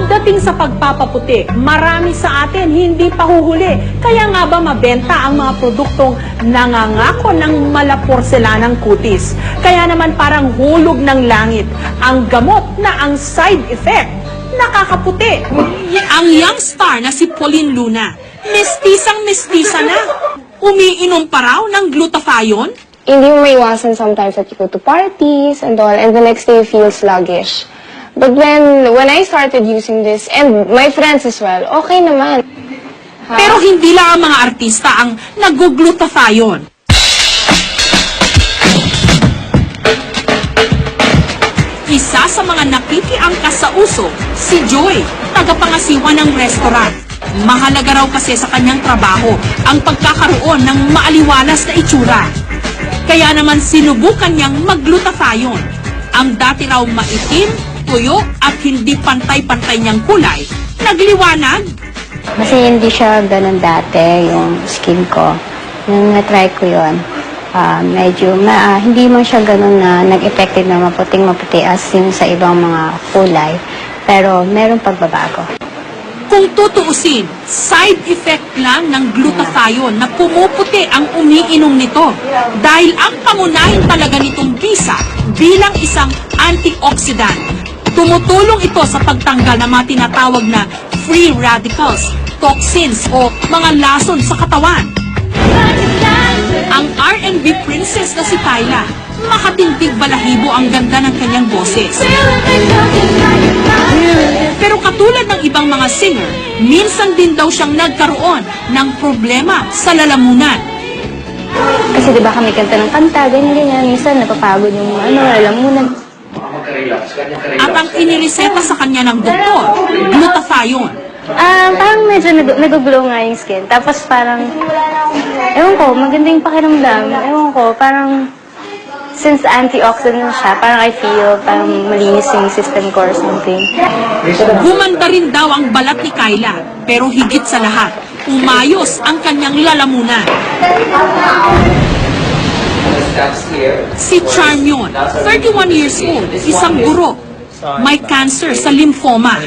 Pagdating sa pagpapaputi, marami sa atin hindi pa huhuli. Kaya nga ba mabenta ang mga produktong nangangako ng malaporselanang kutis? Kaya naman parang hulog ng langit ang gamot na ang side effect nakakaputi. Ang young star na si Pauline Luna, mestisang-mestisa na. Umiinom pa raw ng glutathione? Hindi mo maiwasan sometimes that you go to parties and all, and the next day you feel sluggish. But when I started using this, and my friends as well, okay naman. Pero hindi lang ang mga artista ang nag-glutathione. Isa sa mga nakikiangkas sa uso, si Joy, tagapangasiwa ng restaurant. Mahalaga raw kasi sa kanyang trabaho ang pagkakaroon ng maaliwalas na itsura. Kaya naman sinubukan niyang mag-glutathione. Ang dati raw maitim, tuyo at hindi pantay-pantay niyang kulay, nagliwanag. Kasi hindi siya ganun dati, yung skin ko. Nung na-try ko yun, medyo, hindi man siya ganun na nag-effective na maputing-maputi as yung sa ibang mga kulay. Pero meron pagbabago. Kung tutuusin, side effect lang ng glutathione na pumuputi ang umiinom nito. Dahil ang pangunahin talaga nitong bisa bilang isang antioxidant. Tumutulong ito sa pagtanggal ng mga tinatawag na free radicals, toxins o mga lason sa katawan. Ang R&B princess na si Kyla, makatindig balahibo ang ganda ng kanyang boses. Pero katulad ng ibang mga singer, minsan din daw siyang nagkaroon ng problema sa lalamunan. Kasi diba kami kanta ng kanta, ganyan-ganyan. Minsan napapagod yung lalamunan. At ang inireseta sa kanya ng doktor, glutathione. Parang medyo nag-glow nga yung skin. Tapos parang, ewan ko, maganda yung pakiramdam. Ewan ko, parang, since antioxidant siya, parang I feel parang malinis yung system ko or something. Gumanda rin daw ang balat ni Kyla, pero higit sa lahat, umayos ang kanyang lalamunan. Si Charmion, 31 years old, isang guro, may cancer sa lymphoma.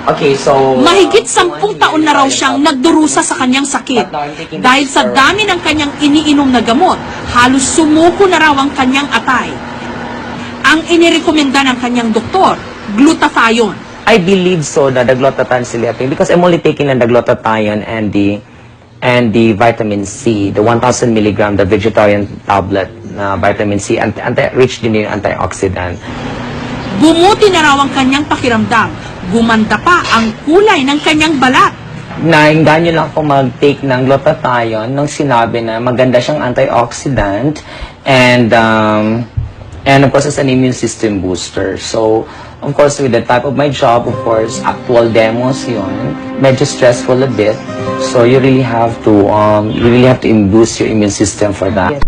Okay, so Mahigit 10 taon na raw siyang nagdurusa sa kanyang sakit. Dahil sa dami ng kanyang iniinom na gamot, halos sumuko na raw ang kanyang atay. Ang inirekomenda ng kanyang doktor, glutathione. I believe so that the glutathione selecting because I'm only taking the glutathione and the vitamin C, the 1,000 milligram, the vegetarian tablet na vitamin C, rich din yung antioxidant. Bumuti na raw ang kanyang pakiramdam. Gumanda pa ang kulay ng kanyang balat. Nainganyo lang ako mag-take ng glutathione nung sinabi na maganda siyang antioxidant and of course it's an immune system booster. So of course with the type of my job, of course actual demos yun, medyo stressful a bit. So you really have to boost your immune system for that.